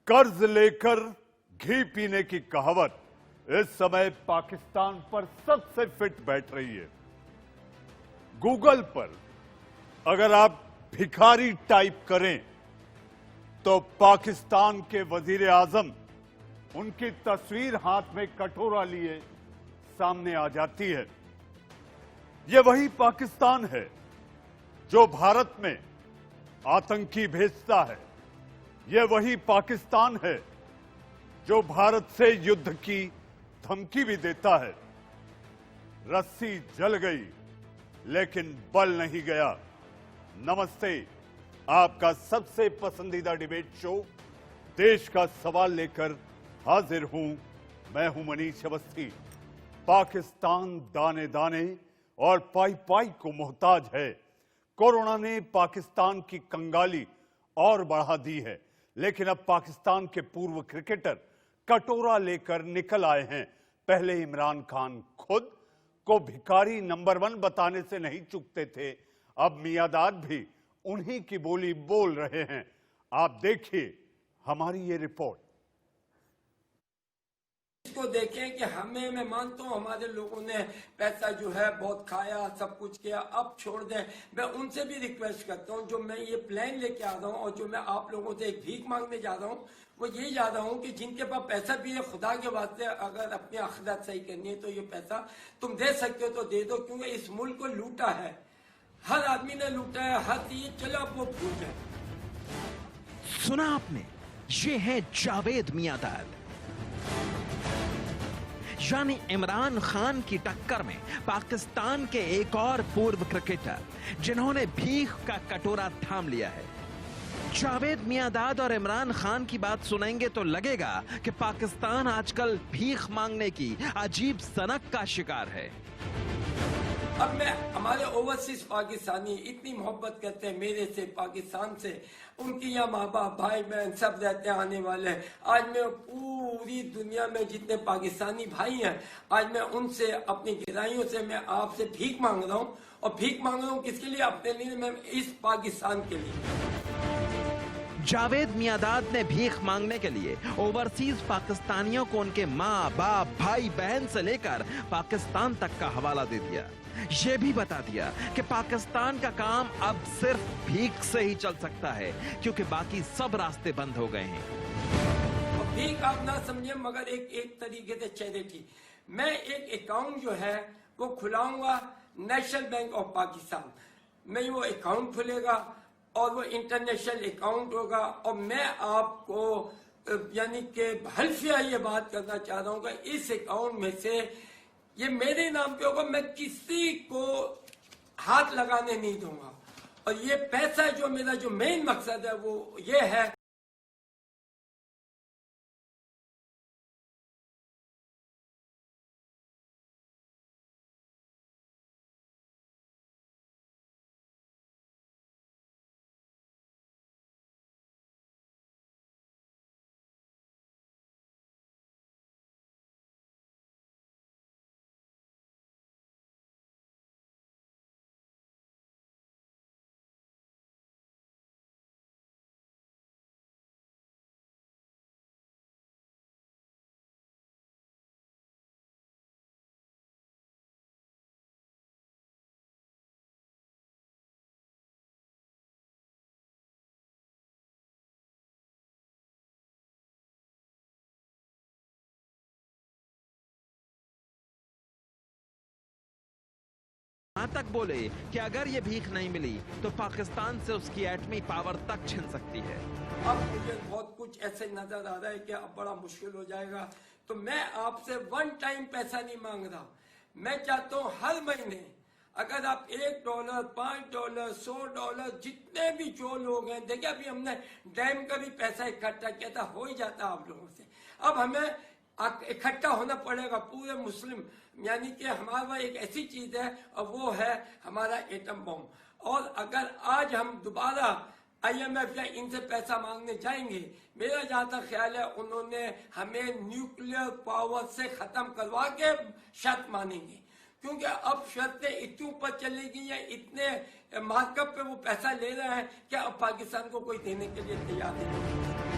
कर्ज लेकर घी पीने की कहावत इस समय पाकिस्तान पर सबसे फिट बैठ रही है। गूगल पर अगर आप भिखारी टाइप करें तो पाकिस्तान के वजीर आजम उनकी तस्वीर हाथ में कटोरा लिए सामने आ जाती है। यह वही पाकिस्तान है जो भारत में आतंकी भेजता है। यह वही पाकिस्तान है जो भारत से युद्ध की धमकी भी देता है। रस्सी जल गई लेकिन बल नहीं गया। नमस्ते, आपका सबसे पसंदीदा डिबेट शो देश का सवाल लेकर हाजिर हूं। मैं हूं मनीष अवस्थी। पाकिस्तान दाने दाने और पाई पाई को मोहताज है। कोरोना ने पाकिस्तान की कंगाली और बढ़ा दी है, लेकिन अब पाकिस्तान के पूर्व क्रिकेटर कटोरा लेकर निकल आए हैं। पहले इमरान खान खुद को भिखारी नंबर 1 बताने से नहीं चूकते थे, अब मियादाद भी उन्हीं की बोली बोल रहे हैं। आप देखिए हमारी ये रिपोर्ट। इसको देखें कि मैं मानता हूँ हमारे लोगों ने पैसा जो है बहुत खाया, सब कुछ किया, अब छोड़ दें। मैं उनसे भी रिक्वेस्ट करता हूँ, जो मैं ये प्लान लेके आ रहा हूँ और जो मैं आप लोगों से एक भीख मांगने जा रहा हूँ, वो ये जा रहा हूँ कि जिनके पास पैसा भी है, खुदा के वास्ते अगर अपनी आखिरत सही करनी है तो ये पैसा तुम दे सकते हो तो दे दो, क्योंकि इस मुल्क को लूटा है, हर आदमी ने लूटा है, हर चीज। चलो अब वो भूल जाए। सुना आपने, ये है जावेद मियादाद, यानी इमरान खान की टक्कर में पाकिस्तान के एक और पूर्व क्रिकेटर जिन्होंने भीख का कटोरा थाम लिया है। जावेद मियादाद और इमरान खान की बात सुनेंगे तो लगेगा कि पाकिस्तान आजकल भीख मांगने की अजीब सनक का शिकार है। अब मैं हमारे ओवरसीज पाकिस्तानी इतनी मोहब्बत करते हैं मेरे से, पाकिस्तान से, उनकी यहाँ माँ बाप भाई बहन सब रहते हैं आने वाले। आज मैं पूरी दुनिया में जितने पाकिस्तानी भाई हैं, आज मैं उनसे अपनी गहराइयों से मैं आपसे भीख मांग रहा हूँ। और भीख मांग रहा हूँ किसके लिए? अपने लिए, मैं इस पाकिस्तान के लिए। जावेद मियादाद ने भीख मांगने के लिए ओवरसीज पाकिस्तानियों को उनके माँ बाप भाई बहन से लेकर पाकिस्तान तक का हवाला दे दिया। ये भी बता दिया कि पाकिस्तान का काम अब सिर्फ भीख से ही चल सकता है, क्योंकि बाकी सब रास्ते बंद हो गए हैं। भीख आप ना समझिए, मगर एक तरीके से चैरिटी। मैं एक अकाउंट जो है वो खुलाऊंगा नेशनल बैंक ऑफ पाकिस्तान में। वो अकाउंट खुलेगा और वो इंटरनेशनल अकाउंट होगा। और मैं आपको यानी कि हल्फिया ये बात करना चाह रहा हूँ कि इस अकाउंट में से ये मेरे नाम पे होगा, मैं किसी को हाथ लगाने नहीं दूंगा। और ये पैसा जो मेरा जो मेन मकसद है वो ये है। यहां तक बोले कि अगर ये भीख नहीं मिली तो पाकिस्तान से उसकी एटमी पावर तक छिन सकती है। अब मुझे बहुत कुछ ऐसे नजर आ रहा है कि अब बड़ा मुश्किल हो जाएगा। तो मैं आपसे वन टाइम पैसा नहीं मांग रहा। मैं चाहता हूं हर महीने अगर आप $1, $5, $100, जितने भी जो लोग हैं, देखिए अभी हमने डैम का भी पैसा इकट्ठा किया था, हो ही जाता आप लोगों से। अब हमें इकट्ठा होना पड़ेगा पूरे मुस्लिम, यानी कि हमारा एक ऐसी चीज है और वो है हमारा एटम बम। और अगर आज हम दोबारा IMF या इनसे पैसा मांगने जाएंगे, मेरा जहां तक ख्याल है उन्होंने हमें न्यूक्लियर पावर से खत्म करवा के शर्त मानेंगे, क्योंकि अब शर्तें इतनी ऊपर चलेगी या इतने मार्कअप पे वो पैसा ले रहे हैं कि अब पाकिस्तान को कोई देने के लिए तैयार नहीं।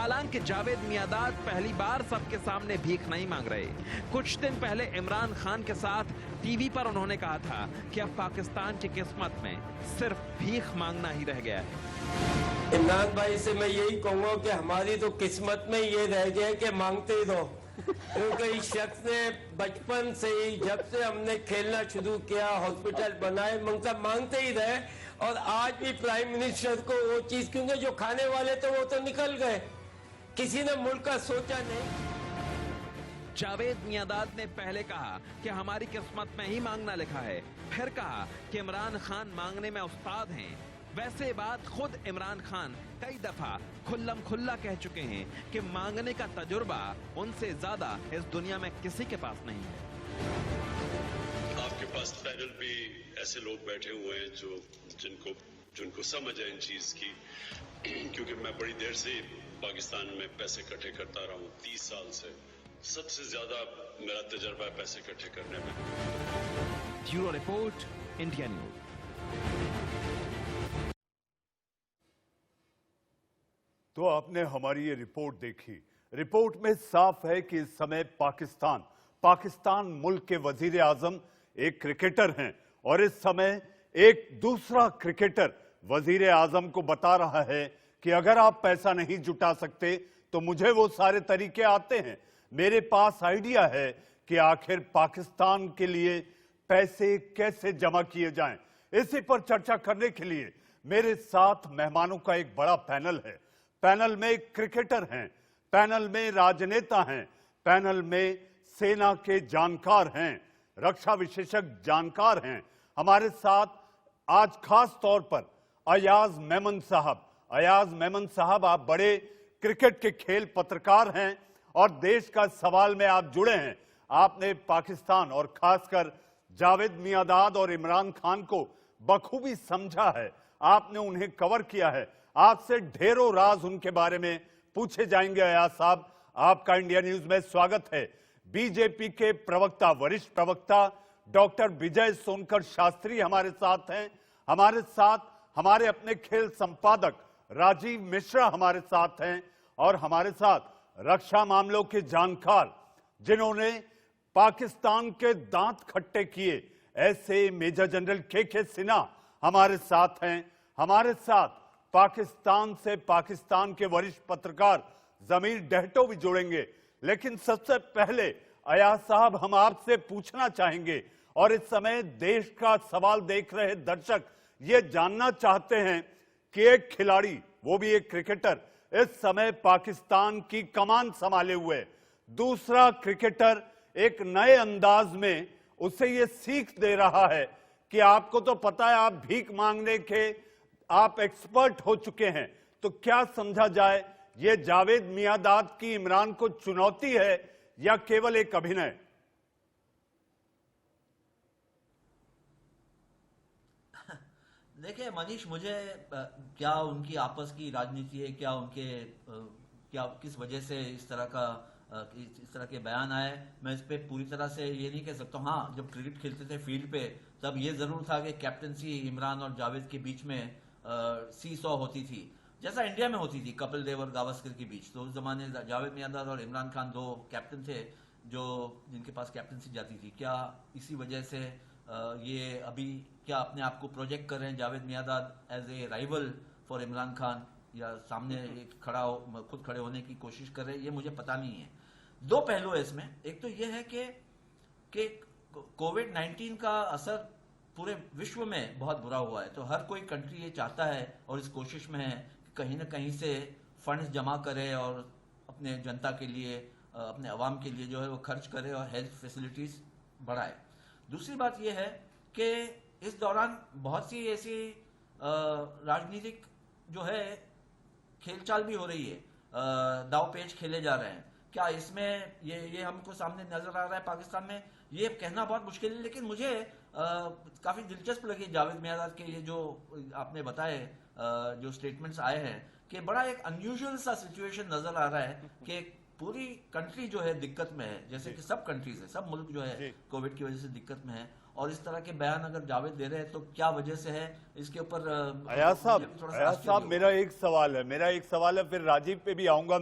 हालांकि जावेद मियांदाद पहली बार सबके सामने भीख नहीं मांग रहे। कुछ दिन पहले इमरान खान के साथ टीवी पर उन्होंने कहा था कि अब पाकिस्तान की किस्मत में सिर्फ भीख मांगना ही रह गया है। इमरान भाई से मैं यही कहूंगा कि हमारी तो किस्मत में ये रह गया कि मांगते ही रहो, क्योंकि इस शख्स ने बचपन से ही, जब से हमने खेलना शुरू किया, हॉस्पिटल बनाए, मांगते ही रहे। और आज भी प्राइम मिनिस्टर को वो चीज, क्योंकि जो खाने वाले थे वो तो निकल गए, किसी ने मुल्क का सोचा नहीं। जावेद मियांदाद ने पहले कहा कि हमारी किस्मत में ही मांगना लिखा है, फिर कहा कि इमरान खान मांगने में उस्ताद हैं। वैसे बात खुद इमरान खान कई दफा खुल्लम खुल्ला कह चुके हैं कि मांगने का तजुर्बा उनसे ज्यादा इस दुनिया में किसी के पास नहीं है। आपके पास पैनल भी ऐसे लोग बैठे हुए हैं जो जिनको समझ है इन चीज की, क्योंकि मैं बड़ी देर से पाकिस्तान में पैसे इकट्ठे करता रहा हूँ, 30 साल से। सबसे ज्यादा मेरा तजर्बा है पैसे इकट्ठे करने में। Bureau report, India news. तो आपने हमारी ये रिपोर्ट देखी। रिपोर्ट में साफ है कि इस समय पाकिस्तान मुल्क के वजीर आजम एक क्रिकेटर हैं और इस समय एक दूसरा क्रिकेटर वजीर आजम को बता रहा है कि अगर आप पैसा नहीं जुटा सकते तो मुझे वो सारे तरीके आते हैं, मेरे पास आइडिया है कि आखिर पाकिस्तान के लिए पैसे कैसे जमा किए जाएं। इसी पर चर्चा करने के लिए मेरे साथ मेहमानों का एक बड़ा पैनल है। पैनल में क्रिकेटर हैं, पैनल में राजनेता हैं, पैनल में सेना के जानकार हैं, रक्षा विशेषज्ञ जानकार हैं। हमारे साथ आज खास तौर पर अयाज मेमन साहब। अयाज मेमन साहब, आप बड़े क्रिकेट के खेल पत्रकार हैं और देश का सवाल में आप जुड़े हैं। आपने पाकिस्तान और खासकर जावेद मियांदाद और इमरान खान को बखूबी समझा है, आपने उन्हें कवर किया है। आपसे ढेरों राज उनके बारे में पूछे जाएंगे। अयाज साहब, आपका इंडिया न्यूज में स्वागत है। बीजेपी के प्रवक्ता, वरिष्ठ प्रवक्ता डॉक्टर विजय सोनकर शास्त्री हमारे साथ हैं। हमारे साथ हमारे अपने खेल संपादक राजीव मिश्रा हमारे साथ हैं और हमारे साथ रक्षा मामलों के जानकार जिन्होंने पाकिस्तान के दांत खट्टे किए, ऐसे मेजर जनरल के सिन्हा हमारे साथ हैं। हमारे साथ पाकिस्तान से पाकिस्तान के वरिष्ठ पत्रकार जमीर डहटो भी जुड़ेंगे। लेकिन सबसे पहले अयाज साहब, हम आपसे पूछना चाहेंगे और इस समय देश का सवाल देख रहे दर्शक ये जानना चाहते हैं कि एक खिलाड़ी, वो भी एक क्रिकेटर, इस समय पाकिस्तान की कमान संभाले हुए, दूसरा क्रिकेटर एक नए अंदाज में उसे ये सीख दे रहा है कि आपको तो पता है, आप भीख मांगने के आप एक्सपर्ट हो चुके हैं, तो क्या समझा जाए, ये जावेद मियांदाद की इमरान को चुनौती है या केवल एक अभिनय? देखिए मनीष, मुझे क्या उनकी आपस की राजनीति है, क्या उनके क्या किस वजह से इस तरह के बयान आए, मैं इस पे पूरी तरह से ये नहीं कह सकता हूँ। हाँ, जब क्रिकेट खेलते थे फील्ड पे तब ये जरूर था कि कैप्टनसी इमरान और जावेद के बीच में सी सौ होती थी, जैसा इंडिया में होती थी कपिल देव और गावस्कर के बीच। तो उस जमाने जावेद मियांदाद और इमरान खान दो कैप्टन थे जिनके पास कैप्टनसी जाती थी। क्या इसी वजह से ये अभी क्या अपने आप को प्रोजेक्ट कर रहे हैं Javed Miandad as a rival for Imran Khan, या सामने खुद खड़े होने की कोशिश कर रहे हैं, ये मुझे पता नहीं है। दो पहलू है इसमें। एक तो ये है कि कोविड-19 का असर पूरे विश्व में बहुत बुरा हुआ है, तो हर कोई कंट्री ये चाहता है और इस कोशिश में है कि कहीं ना कहीं से फंड्स जमा करे और अपने जनता के लिए, अपने अवाम के लिए जो है वो खर्च करे और हेल्थ फैसिलिटीज बढ़ाए। दूसरी बात यह है कि इस दौरान बहुत सी ऐसी राजनीतिक जो है खेलचाल भी हो रही है, दाव पेच खेले जा रहे हैं। क्या इसमें ये हमको सामने नजर आ रहा है पाकिस्तान में, ये कहना बहुत मुश्किल है। लेकिन मुझे काफी दिलचस्प लगी जावेद मियांदाद के ये जो आपने बताए जो स्टेटमेंट्स आए हैं कि बड़ा एक अनयूजुअल सा सिचुएशन नजर आ रहा है कि पूरी कंट्री जो है दिक्कत में है, जैसे कि सब कंट्रीज है, सब मुल्क जो है कोविड की वजह से दिक्कत में है। और इस तरह के बयान अगर जावेद दे रहे हैं तो क्या वजह से है, इसके ऊपर अयाज साहब, मुझे थोड़ा सा अयाज आश्चर्य साहब, हुआ। मेरा एक सवाल है, फिर राजीव पे भी आऊंगा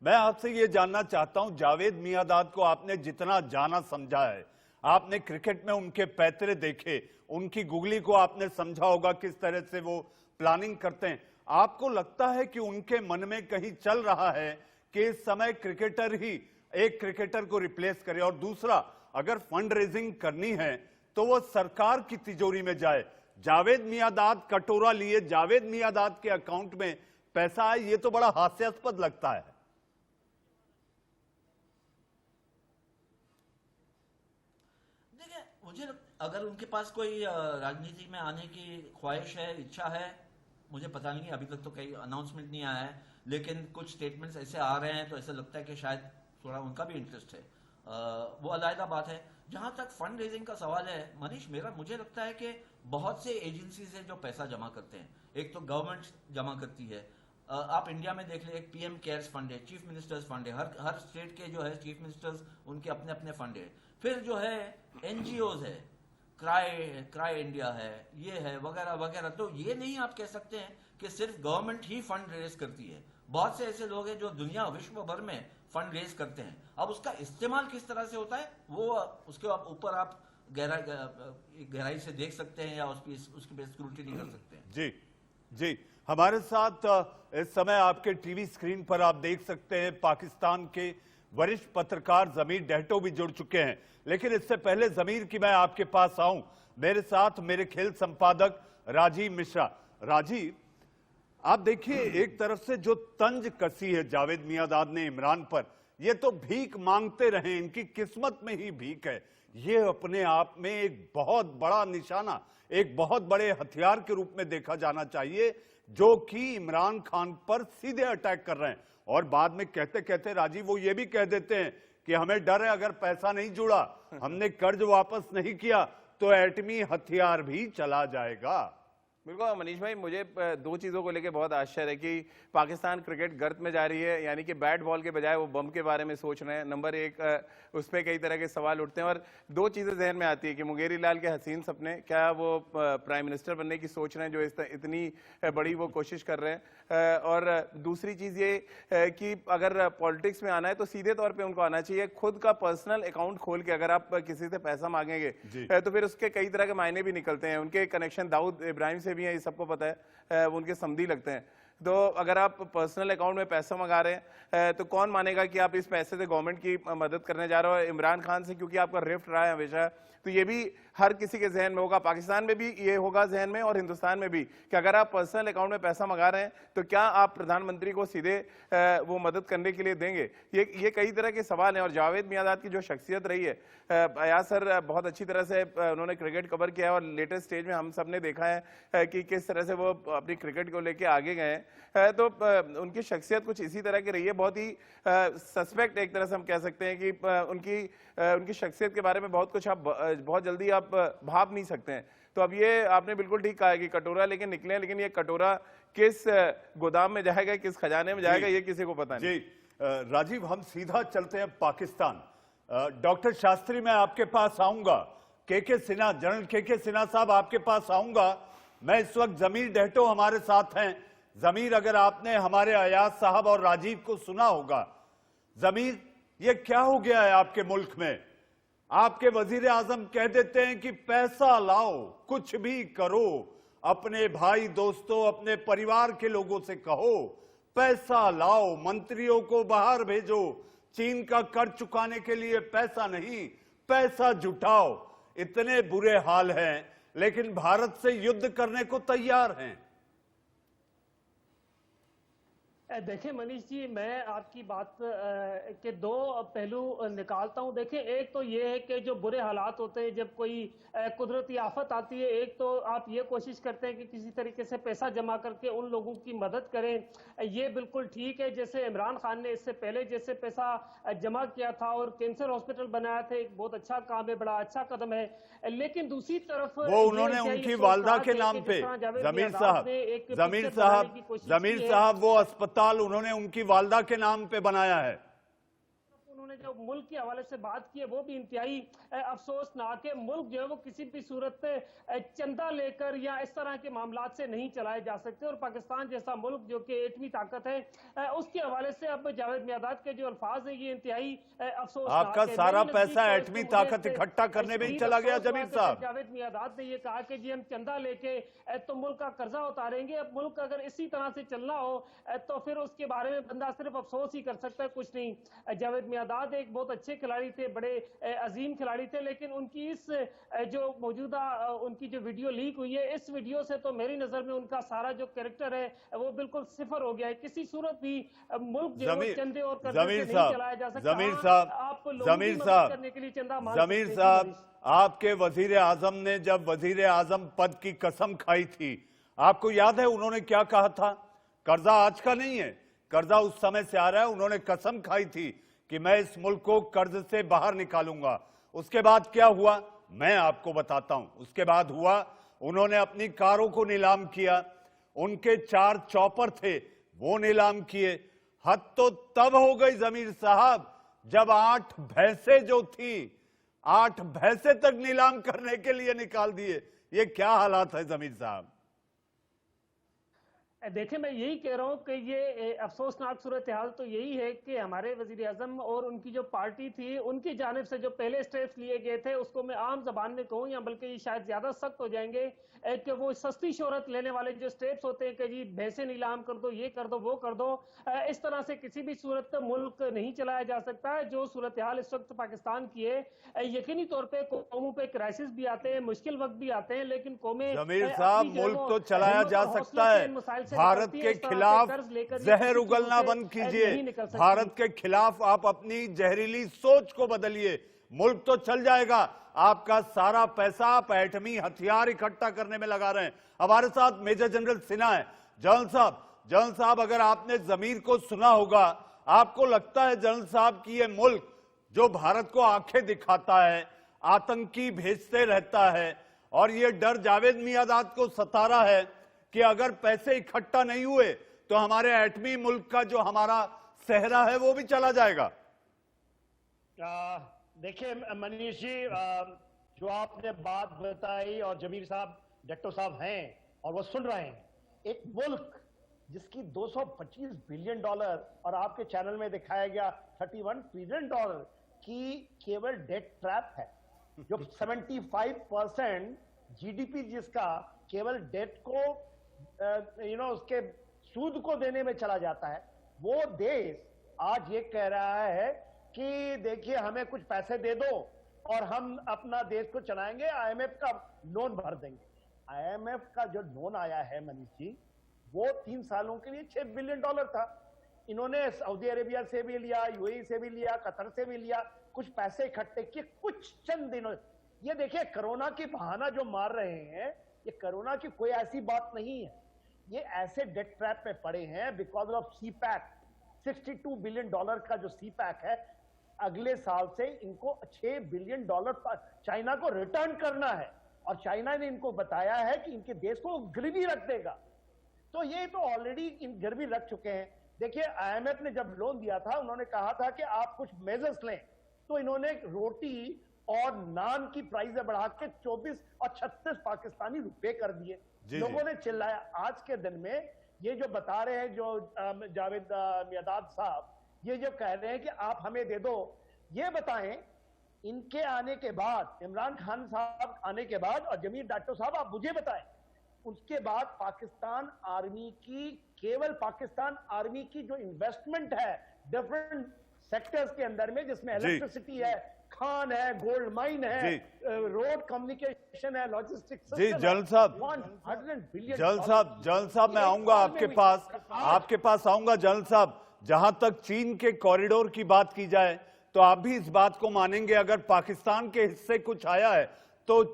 मैं आपसे ये जानना चाहता हूं, जावेद मियांदाद को आपने जितना जाना समझा है, आपने क्रिकेट में उनके पैतरे देखे, उनकी गुगली को आपने समझा होगा किस तरह से वो प्लानिंग करते हैं, आपको लगता है कि उनके मन में कहीं चल रहा है कि इस समय क्रिकेटर ही एक क्रिकेटर को रिप्लेस करे, और दूसरा, अगर फंड रेजिंग करनी है तो वो सरकार की तिजोरी में जाए? जावेद मियांदाद कटोरा लिए जावेद मियांदाद के अकाउंट में पैसा आए, ये तो बड़ा हास्यास्पद लगता है। देखिए, मुझे अगर उनके पास कोई राजनीति में आने की ख्वाहिश है, इच्छा है, मुझे पता नहीं, अभी तक तो कहीं अनाउंसमेंट नहीं आया है, लेकिन कुछ स्टेटमेंट्स ऐसे आ रहे हैं तो ऐसा लगता है कि शायद थोड़ा उनका भी इंटरेस्ट है, वो अलग बात है। जहां तक फंड रेजिंग का सवाल है मनीष, मुझे लगता है कि बहुत से एजेंसी से जो पैसा जमा करते हैं, एक तो गवर्नमेंट जमा करती है, आप इंडिया में देख ले, एक पीएम केयर्स फंड है, चीफ मिनिस्टर्स फंड है, हर स्टेट के जो है चीफ मिनिस्टर्स उनके अपने अपने फंड है, फिर जो है एनजीओज है, क्राई इंडिया है, ये है वगैरह वगैरह। तो ये नहीं आप कह सकते हैं कि सिर्फ गवर्नमेंट ही फंड रेज करती है, बहुत से ऐसे लोग हैं जो दुनिया विश्व भर में फंड रेज करते हैं। अब उसका इस्तेमाल किस तरह से होता है वो उसके ऊपर आप गहराई से देख सकते हैं या उसकी पे स्क्रूटिनी कर सकते हैं। जी जी, हमारे साथ इस समय आपके टीवी स्क्रीन पर आप देख सकते हैं पाकिस्तान के वरिष्ठ पत्रकार जमीर डहटो भी जुड़ चुके हैं, लेकिन इससे पहले जमीर की मैं आपके पास आऊं, मेरे साथ मेरे खेल संपादक राजीव मिश्रा। राजीव, आप देखिए, एक तरफ से जो तंज कसी है जावेद मियांदाद ने इमरान पर, ये तो भीख मांगते रहे, इनकी किस्मत में ही भीख है, ये अपने आप में एक बहुत बड़ा निशाना, एक बहुत बड़े हथियार के रूप में देखा जाना चाहिए, जो कि इमरान खान पर सीधे अटैक कर रहे हैं। और बाद में कहते कहते राजीव वो ये भी कह देते हैं कि हमें डर है, अगर पैसा नहीं जुड़ा, हमने कर्ज वापस नहीं किया तो एटमी हथियार भी चला जाएगा। बिल्कुल मनीष भाई, मुझे दो चीज़ों को लेकर बहुत आश्चर्य है कि पाकिस्तान क्रिकेट गर्त में जा रही है, यानी कि बैट बॉल के बजाय वो बम के बारे में सोच रहे हैं। नंबर एक, उस पर कई तरह के सवाल उठते हैं, और दो चीज़ें जहन में आती है कि मुंगेरी लाल के हसीन सपने, क्या वो प्राइम मिनिस्टर बनने की सोच रहे हैं जो इतनी बड़ी वो कोशिश कर रहे हैं, और दूसरी चीज़ ये कि अगर पॉलिटिक्स में आना है तो सीधे तौर पर उनको आना चाहिए, खुद का पर्सनल अकाउंट खोल के अगर आप किसी से पैसा मांगेंगे तो फिर उसके कई तरह के मायने भी निकलते हैं। उनके कनेक्शन दाऊद इब्राहिम से भी है, ये सबको पता है, वो उनके समधी लगते हैं। तो अगर आप पर्सनल अकाउंट में पैसा मंगा रहे हैं तो कौन मानेगा कि आप इस पैसे से गवर्नमेंट की मदद करने जा रहे हो? इमरान खान से क्योंकि आपका रिफ्ट रहा है हमेशा, तो ये भी हर किसी के जहन में होगा, पाकिस्तान में भी ये होगा जहन में और हिंदुस्तान में भी, कि अगर आप पर्सनल अकाउंट में पैसा मंगा रहे हैं तो क्या आप प्रधानमंत्री को सीधे वो मदद करने के लिए देंगे? ये कई तरह के सवाल हैं। और जावेद मियांदाद की जो शख्सियत रही है, अयाज सर बहुत अच्छी तरह से उन्होंने क्रिकेट कवर किया है, और लेटेस्ट स्टेज में हम सब ने देखा है कि किस तरह से वो अपनी क्रिकेट को लेके आगे गए हैं। तो उनकी शख्सियत कुछ इसी तरह की रही है, बहुत ही सस्पेक्ट एक तरह से हम कह सकते हैं कि उनकी शख्सियत के बारे में बहुत कुछ आप बहुत जल्दी आप भाप नहीं सकते हैं। तो अब ये आपने बिल्कुल ठीक कहा है कि कटोरा लेके निकले, लेकिन ये कटोरा किस गोदाम में जाएगा, किस खजाने में जाएगा, ये किसी को पता नहीं। जी राजीव, हम सीधा चलते हैं पाकिस्तान। डॉक्टर शास्त्री, मैं आपके पास आऊंगा, के सिन्हा, जनरल के सिन्हा साहब आपके पास आऊंगा। मैं इस वक्त जमीर डहटो हमारे साथ हैं। जमीर, अगर आपने हमारे अयाज साहब और राजीव को सुना होगा, जमीर ये क्या हो गया है आपके मुल्क में? आपके वजीर आजम कह देते हैं कि पैसा लाओ, कुछ भी करो, अपने भाई दोस्तों, अपने परिवार के लोगों से कहो पैसा लाओ, मंत्रियों को बाहर भेजो, चीन का कर्ज चुकाने के लिए पैसा नहीं, पैसा जुटाओ। इतने बुरे हाल हैं, लेकिन भारत से युद्ध करने को तैयार हैं। देखिए मनीष जी, मैं आपकी बात के दो पहलू निकालता हूं। देखिए, एक तो ये है कि जो बुरे हालात होते हैं जब कोई कुदरती आफत आती है, एक तो आप ये कोशिश करते हैं कि किसी तरीके से पैसा जमा करके उन लोगों की मदद करें, ये बिल्कुल ठीक है। जैसे इमरान खान ने इससे पहले जैसे पैसा जमा किया था और कैंसर हॉस्पिटल बनाया था, एक बहुत अच्छा काम है, बड़ा अच्छा कदम है। लेकिन दूसरी तरफ वो उन्होंने उनकी वालदा के नाम पे, जमीर साहब वो अस्पताल उन्होंने उनकी वालदा के नाम पे बनाया है। उन्होंने जो मुल्क के हवाले से बात की है वो भी इंतहाई अफसोसनाक है। मुल्क जो है वो किसी भी सूरत चंदा लेकर या इस तरह के मामलात से नहीं चलाए जा सकते, और पाकिस्तान जैसा मुल्क जो कि एटमी ताकत है उसके हवाले से अब जावेद मियादाद के जो अल्फाज है ये इंतहाई अफसोसनाक आपका है। सारा मेरी पैसा नज़दीक एटमी तो ताकत मुझे इकट्ठा करने में ही चला गया जमीर साहब। जावेद मियादाद ने ये कहा कि जी हम चंदा लेके तो मुल्क का कर्जा उतारेंगे। अब मुल्क अगर इसी तरह से चलना हो तो फिर उसके बारे में बंदा सिर्फ अफसोस ही कर सकता है, कुछ नहीं। जावेद मियादाद एक बहुत अच्छे खिलाड़ी थे, बड़े अजीम खिलाड़ी थे, लेकिन उनकी इस जो मौजूदा उनकी जो वीडियो लीक हुई है, इस वीडियो से तो मेरी नजर में उनका सारा जो कैरेक्टर है वो बिल्कुल सिफर हो गया है। किसी सूरत भी मुल्क जो है चंदे और कर्जे से नहीं चलाया जा सकता। जमीर साहब, आप लोगों की जमीर मदद साहब, करने के लिए चंदा मांग जमीर सकते हैं। साहब, आपके वजीर आजम ने जब वजीर आजम पद की कसम खाई थी, आपको याद है उन्होंने क्या कहा था? कर्जा आज का नहीं है, कर्जा उस समय से आ रहा है। उन्होंने कसम खाई थी कि मैं इस मुल्क को कर्ज से बाहर निकालूंगा। उसके बाद क्या हुआ मैं आपको बताता हूं। उसके बाद हुआ उन्होंने अपनी कारों को नीलाम किया, उनके 4 चॉपर थे वो नीलाम किए। हद तो तब हो गई जमीर साहब जब 8 भैंसें जो थी 8 भैंसे तक नीलाम करने के लिए निकाल दिए। ये क्या हालात है जमीर साहब? देखिए मैं यही कह रहा हूं कि ये अफसोसनाक सूरत हाल तो यही है कि हमारे वजीर आजम और उनकी जो पार्टी थी उनकी जानिब से जो पहले स्टेप्स लिए गए थे उसको मैं आम जबान में कहूं या बल्कि ये शायद ज्यादा सख्त हो जाएंगे कि वो सस्ती शोहरत लेने वाले जो स्टेप्स होते हैं कि जी भैंसे नीलाम कर दो, ये कर दो, वो कर दो, इस तरह से किसी भी सूरत मुल्क नहीं चलाया जा सकता है। जो सूरत हाल इस वक्त पाकिस्तान की है, यकीनी तौर पर कौमों पे क्राइसिस भी आते हैं, मुश्किल वक्त भी आते हैं, लेकिन कौमें जमीर साहब मुल्क तो चलाया जा सकता है। भारत के खिलाफ जहर उगलना बंद कीजिए, भारत के खिलाफ आप अपनी जहरीली सोच को बदलिए, मुल्क तो चल जाएगा। आपका सारा पैसा आप एटमी हथियार इकट्ठा करने में लगा रहे हैं। हमारे साथ मेजर जनरल सिन्हा है। जनरल साहब अगर आपने जमीर को सुना होगा, आपको लगता है जनरल साहब की ये मुल्क जो भारत को आंखें दिखाता है, आतंकी भेजते रहता है और ये डर जावेद मियादाद को सता रहा है कि अगर पैसे इकट्ठा नहीं हुए तो हमारे एटमी मुल्क का जो हमारा सेहरा है वो भी चला जाएगा? देखिए मनीष जी, जो आपने बात बताई और जमीर साहब डट्टो साहब हैं और वो सुन रहे हैं, एक मुल्क जिसकी 225 बिलियन डॉलर और आपके चैनल में दिखाया गया 31 ट्रिलियन डॉलर की केवल डेट ट्रैप है, जो 75% जीडीपी जिसका केवल डेट को उसके सूद को देने में चला जाता है, वो देश आज ये कह रहा है कि देखिए हमें कुछ पैसे दे दो और हम अपना देश को चलाएंगे, आईएमएफ का लोन भर देंगे। आईएमएफ का जो लोन आया है मनीष जी, वो 3 सालों के लिए 6 बिलियन डॉलर था। इन्होंने सऊदी अरेबिया से भी लिया, यूएई से भी लिया, कतर से भी लिया, कुछ पैसे इकट्ठे किए कुछ चंद दिनों। ये देखिए कोरोना की बहाना जो मार रहे हैं, ये कोरोना की कोई ऐसी बात नहीं है, ये ऐसे डेट ट्रैप में पड़े हैं because of CPEC. 62 billion dollar का जो सीपैक है, अगले साल से इनको 6 बिलियन डॉलर चाइना को रिटर्न करना है और चाइना ने इनको बताया है कि इनके देश को गिरवी रख देगा। तो ये तो ऑलरेडी इन गिरवी रख चुके हैं। देखिए आईएमएफ ने जब लोन दिया था, उन्होंने कहा था कि आप कुछ मेजर्स लें, तो इन्होंने रोटी और नान की प्राइस बढ़ा के 24 और 36 पाकिस्तानी रुपए कर दिए। लोगों ने चिल्लाया। आज के दिन में ये जो बता रहे हैं जो जावेद मियादाद साहब, ये जो कह रहे हैं कि आप हमें दे दो, ये बताएं इनके आने के बाद, इमरान खान साहब आने के बाद और जमीर डट्टो साहब आप मुझे बताएं, उसके बाद पाकिस्तान आर्मी की, केवल पाकिस्तान आर्मी की जो इन्वेस्टमेंट है डिफरेंट सेक्टर्स के अंदर में, जिसमें इलेक्ट्रिसिटी है, खान है, गोल्ड माइन है, रोड कम्युनिकेशन है, लॉजिस्टिक्स। जी जनरल साहब मैं आऊंगा आपके पास आऊंगा जनरल साहब। जहां तक चीन के कॉरिडोर की बात की जाए तो आप भी इस बात को मानेंगे, अगर पाकिस्तान के हिस्से कुछ आया है तो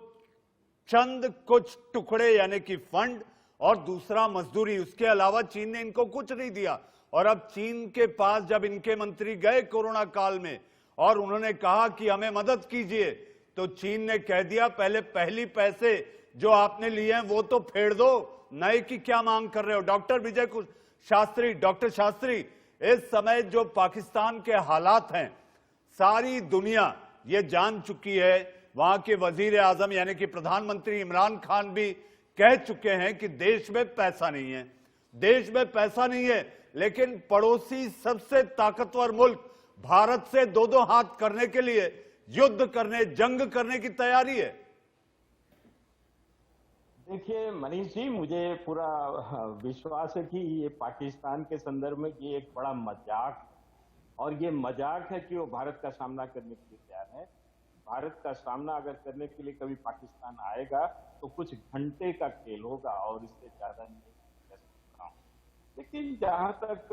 चंद कुछ टुकड़े यानी कि फंड और दूसरा मजदूरी, उसके अलावा चीन ने इनको कुछ नहीं दिया। और अब चीन के पास जब इनके मंत्री गए कोरोना काल में और उन्होंने कहा कि हमें मदद कीजिए, तो चीन ने कह दिया पहले पहली पैसे जो आपने लिए हैं वो तो फेर दो, नए की क्या मांग कर रहे हो? डॉक्टर शास्त्री, इस समय जो पाकिस्तान के हालात हैं, सारी दुनिया ये जान चुकी है, वहां के वजीर आजम यानी कि प्रधानमंत्री इमरान खान भी कह चुके हैं कि देश में पैसा नहीं है, देश में पैसा नहीं है, लेकिन पड़ोसी सबसे ताकतवर मुल्क भारत से दो दो हाथ करने के लिए युद्ध करने, जंग करने की तैयारी है। देखिए मनीष जी, मुझे पूरा विश्वास है कि ये पाकिस्तान के संदर्भ में ये एक बड़ा मजाक, और ये मजाक है कि वो भारत का सामना करने के लिए तैयार है। भारत का सामना अगर करने के लिए कभी पाकिस्तान आएगा तो कुछ घंटे का खेल होगा और इससे ज्यादा नहीं कह सकता हूं। लेकिन जहां तक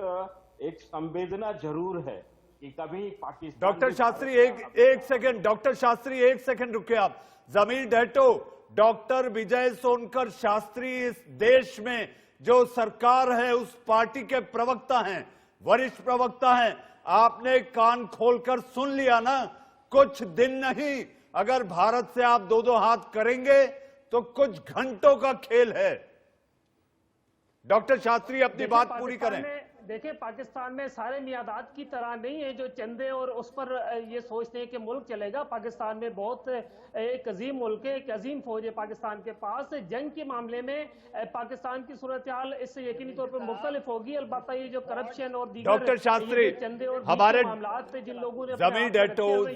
एक संवेदना जरूर है कि कभी पाकिस्तान। डॉक्टर शास्त्री एक सेकंड, डॉक्टर शास्त्री एक सेकंड रुके आप। जमीर डैटो, डॉक्टर विजय सोनकर शास्त्री इस देश में जो सरकार है उस पार्टी के प्रवक्ता हैं, वरिष्ठ प्रवक्ता हैं। आपने कान खोलकर सुन लिया ना, कुछ दिन नहीं, अगर भारत से आप दो दो हाथ करेंगे तो कुछ घंटों का खेल है। डॉक्टर शास्त्री अपनी बात पूरी करें। देखिए, पाकिस्तान में सारे मियादात की तरह नहीं है जो चंदे और उस पर ये सोचते हैं कि मुल्क चलेगा। पाकिस्तान में बहुत एक अजीम मुल्क है, एक अजीम फौज है पाकिस्तान के पास। जंग के मामले में पाकिस्तान की सूरत हाल इससे यकीनी तौर पर मुख्तलिफ होगी। अलबत्ता ये जो करप्शन और दीगर डॉक्टर शास्त्री, चंदे और हमारे मामलात पे जिन लोगों ने जमीर डैटो,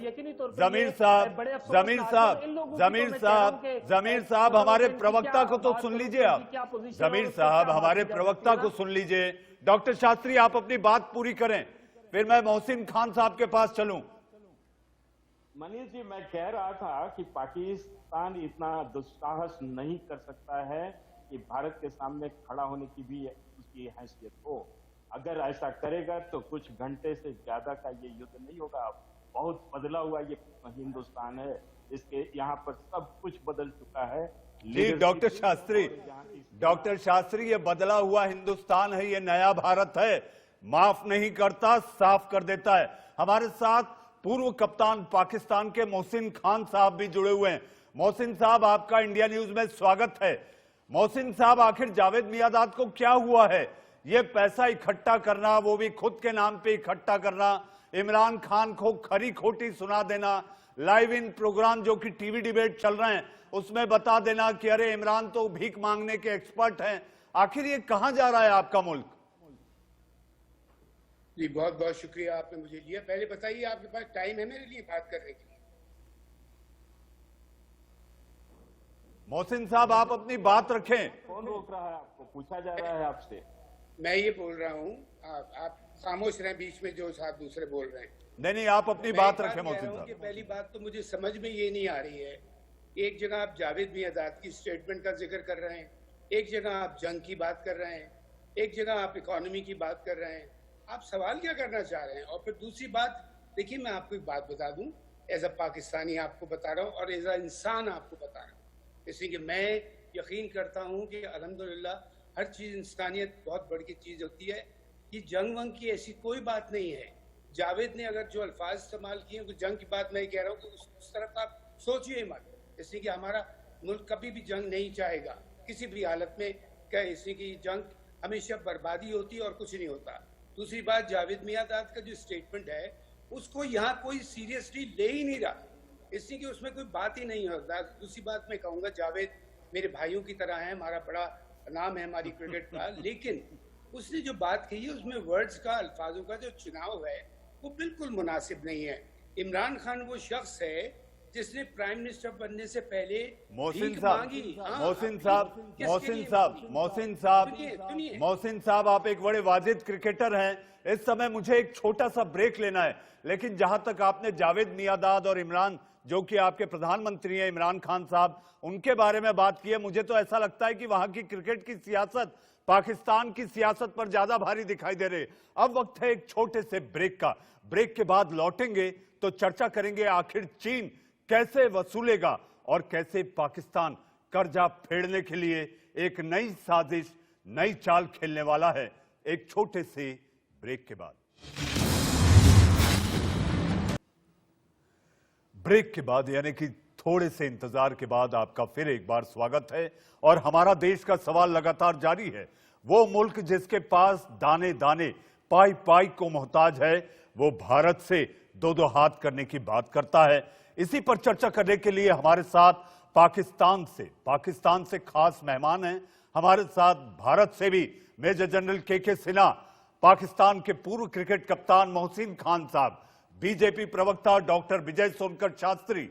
जमीर साहब हमारे प्रवक्ता को तो सुन लीजिए आप। जमीर साहब हमारे प्रवक्ता को सुन लीजिए। डॉक्टर शास्त्री आप अपनी बात पूरी करें, फिर मैं मोहसिन खान साहब के पास चलूं। मनीष जी, मैं कह रहा था कि पाकिस्तान इतना दुस्साहस नहीं कर सकता है कि भारत के सामने खड़ा होने की भी उसकी हैसियत हो। अगर ऐसा करेगा तो कुछ घंटे से ज्यादा का ये युद्ध नहीं होगा। बहुत बदला हुआ ये हिंदुस्तान है, इसके यहाँ पर सब कुछ बदल चुका है। जी डॉक्टर शास्त्री, ये बदला हुआ हिंदुस्तान है, ये नया भारत है, माफ नहीं करता, साफ कर देता है। हमारे साथ पूर्व कप्तान पाकिस्तान के मोहसिन खान साहब भी जुड़े हुए हैं। मोहसिन साहब, आपका इंडिया न्यूज में स्वागत है। मोहसिन साहब, आखिर जावेद मियादाद को क्या हुआ है? ये पैसा इकट्ठा करना, वो भी खुद के नाम पे इकट्ठा करना, इमरान खान को खरी खोटी सुना देना, लाइव इन प्रोग्राम जो कि टीवी डिबेट चल रहे हैं उसमें बता देना कि अरे इमरान तो भीख मांगने के एक्सपर्ट हैं। आखिर ये कहां जा रहा है आपका मुल्क? जी बहुत बहुत शुक्रिया, आपने मुझे लिया। पहले बताइए, आपके पास टाइम है मेरे लिए बात करने के लिए? मोहसिन साहब आप अपनी बात रखें। कौन रोक रहा है आपको? पूछा जा रहा है आपसे। मैं ये बोल रहा हूँ, आप खामोश रहें, बीच में जो साहब दूसरे बोल रहे हैं। नहीं, आप अपनी बात रखें मोहसिन साहब। पहली बात तो मुझे समझ में ये नहीं आ रही है, एक जगह आप जावेद मियादाद की स्टेटमेंट का जिक्र कर रहे हैं, एक जगह आप जंग की बात कर रहे हैं, एक जगह आप इकोनॉमी की बात कर रहे हैं। आप सवाल क्या करना चाह रहे हैं? और फिर दूसरी बात, देखिए मैं आपको एक बात बता दूं, एज अ पाकिस्तानी आपको बता रहा हूँ और एज अ इंसान आपको बता रहा हूँ। इसलिए कि मैं यकीन करता हूँ कि अल्हम्दुलिल्लाह हर चीज़ इंसानियत बहुत बड़ी चीज़ होती है। कि जंग वंग की ऐसी कोई बात नहीं है। जावेद ने अगर जो अल्फाज इस्तेमाल किए तो जंग की बात मैं कह रहा हूँ, तो उस तरफ आप सोचिए मत। इसलिए कि हमारा मुल्क कभी भी जंग नहीं चाहेगा किसी भी हालत में। क्या इसलिए कि जंग हमेशा बर्बादी होती है और कुछ नहीं होता। दूसरी बात, जावेद मियादाद का जो स्टेटमेंट है उसको यहाँ कोई सीरियसली ले ही नहीं रहा, इसलिए कि उसमें कोई बात ही नहीं होता। दूसरी बात मैं कहूँगा, जावेद मेरे भाइयों की तरह है, हमारा बड़ा नाम है हमारी क्रिकेट का, लेकिन उसने जो बात कही है उसमें वर्ड्स का, अल्फाजों का जो चुनाव है वो बिल्कुल मुनासिब नहीं है। इमरान खान वो शख्स है जिसने प्राइम मिनिस्टर बनने से पहले मोहसिन साहब आप एक बड़े वाजिद क्रिकेटर हैं। इस समय मुझे एक छोटा सा ब्रेक लेना है, लेकिन जहां तक आपने जावेद मियादाद और इमरान, जो कि आपके प्रधानमंत्री हैं इमरान खान साहब, उनके बारे में बात की है, मुझे तो ऐसा लगता है कि वहां की क्रिकेट की सियासत पाकिस्तान की सियासत पर ज्यादा भारी दिखाई दे रही है। अब वक्त है एक छोटे से ब्रेक का। ब्रेक के बाद लौटेंगे तो चर्चा करेंगे आखिर चीन कैसे वसूलेगा और कैसे पाकिस्तान कर्जा फेड़ने के लिए एक नई साजिश, नई चाल खेलने वाला है। एक छोटे से ब्रेक के बाद। ब्रेक के बाद यानी कि थोड़े से इंतजार के बाद आपका फिर एक बार स्वागत है। और हमारा देश का सवाल लगातार जारी है। वो मुल्क जिसके पास दाने दाने पाई पाई को मोहताज है, वो भारत से दो दो हाथ करने की बात करता है। इसी पर चर्चा करने के लिए हमारे साथ पाकिस्तान से खास मेहमान हैं। हमारे साथ भारत से भी major general K Sinha, Pakistan के पूर्व क्रिकेट कप्तान मोहसिन खान साहब, बीजेपी प्रवक्ता डॉक्टर विजय सोनकर शास्त्री,